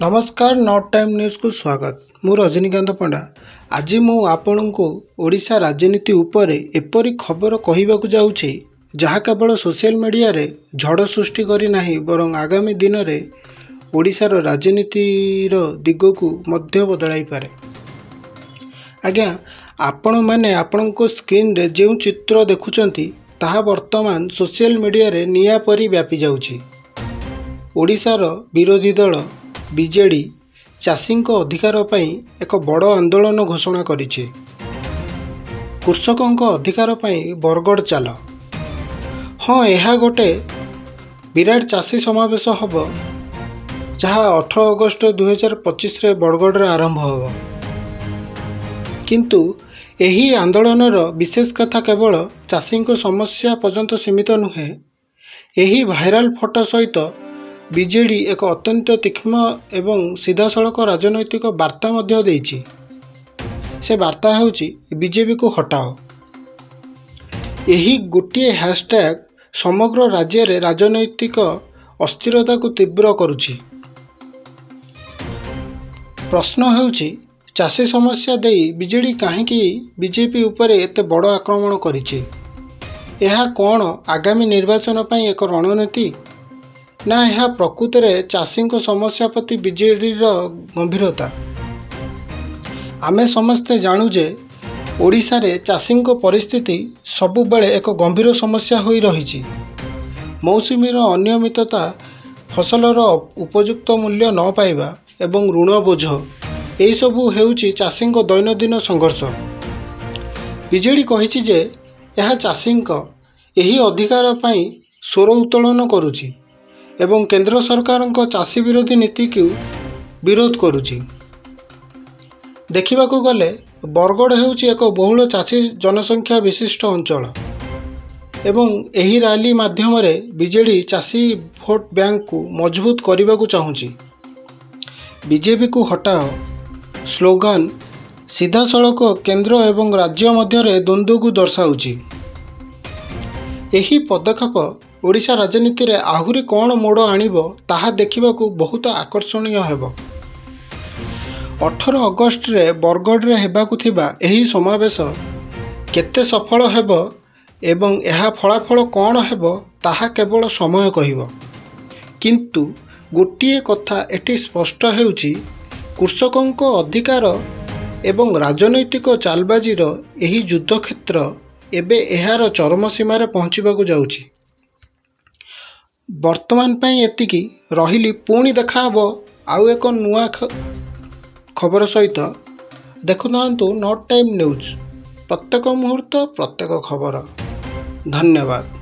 नमस्कार not time news को स्वागत। मु रजनीकांत पंडा। आज मु आपणको ओडिशा राजनीति उपरे एपरी खबर कहवाक जाऊँचे जहाँ केवल सोशल मीडिया रे झड़ सृष्टि करी नाही बरं आगामी दिन में ओडिशार राजनीतिर दिग को मध्य बदलाई पारे। आज्ञा आपण मैंने आपणको स्क्रीन रे जो चित्र देखुचंती ताहा वर्तमान सोशल मीडिया रे निया परी व्यापी जाउछि। ओडिशार विरोधी दल बीजेडी चाषी अधिकार पाई एक बड़ आंदोलन घोषणा करिछि। कृषकों अधिकार पाई बरगड़ चाल। हाँ, यह गोटे विराट चाषी समावेश हम जहाँ 18 अगस्त 2025 रे बरगड़ रे आरंभ हो। किंतु यही आंदोलनर विशेष कथा केवल चाषी समस्या पर्यंत सीमित नुहे। यही भाइराल फोटो सहित बीजेडी एक अत्यंत तीक्ष्ण एवं सीधासलख राजनैतिक वार्ता मध्य देइछि। से वार्ता हेउछि बीजेपी को हटाओ। यही गोटे हैशटैग समग्र राज्य रे राजनैतिक अस्थिरता को तीव्र करुछि। प्रश्न हेउछि चाषी समस्या देई बीजेडी काहेकि बीजेपी उपरे एते बड़ आक्रमण करिछि। यह कौन आगामी निर्वाचन पई एक रणनीति ना यह प्रकृत में चाषी समस्या प्रति बीजेडी गंभीरता। आमे समस्ते जानू जे ओडिशा रे चाषी परिस्थिति सबुबले एक गंभीर समस्या होई रही। मौसुमीर अनियमितता, फसलर उपयुक्त मूल्य न पाइबा एवं ऋण बोझ यही सबू हेउछि चाषी दैनंदिन संघर्ष। बीजेडी कहिछि जे यह चाषी यही अधिकार पाई स्वर उत्तोलन करुछि एवं केंद्र सरकार चाषी विरोधी नीति को विरोध करुछि। देखिबाकू गले बरगड़ हेउछि एक बहुल चाषी जनसंख्या विशिष्ट अंचल एवं एही रैली माध्यम रे बीजेडी चाषी भोट बैंक को मजबूत करने को चाहूँगी। बीजेपी को हटाओ स्लोगान सीधा सड़क केंद्र एवं राज्य मध्य द्वंद्व को दर्शाउछि। यही पदक्षेप ओडिशा राजनीति रे आहुरी कौन मोड़ आनिबो ताहा देखिबाकू बहुत आकर्षणीय हेबो। 18 अगस्त रे बरगड़ रे हेबाकू थिबा एही समावेश केते सफल हेबो एवं एहा फलाफल कौन हेबो ताहा केवल समय कहिबो। किंतु गोटिए कथा एटी स्पष्ट हेउछि कृषकों अधिकार एवं राजनैतिक चालबाजीर एही युद्ध क्षेत्र एबे एहार चरम सीमार पहुँचीबाकू जाउछि। वर्तमान पाई एतिकी रहिली। पुणी देखा हबो आउ एक नुआ खबर सहित। देखुनांतु नॉट टाइम न्यूज़, प्रत्येक मुहूर्त प्रत्येक खबर। धन्यवाद।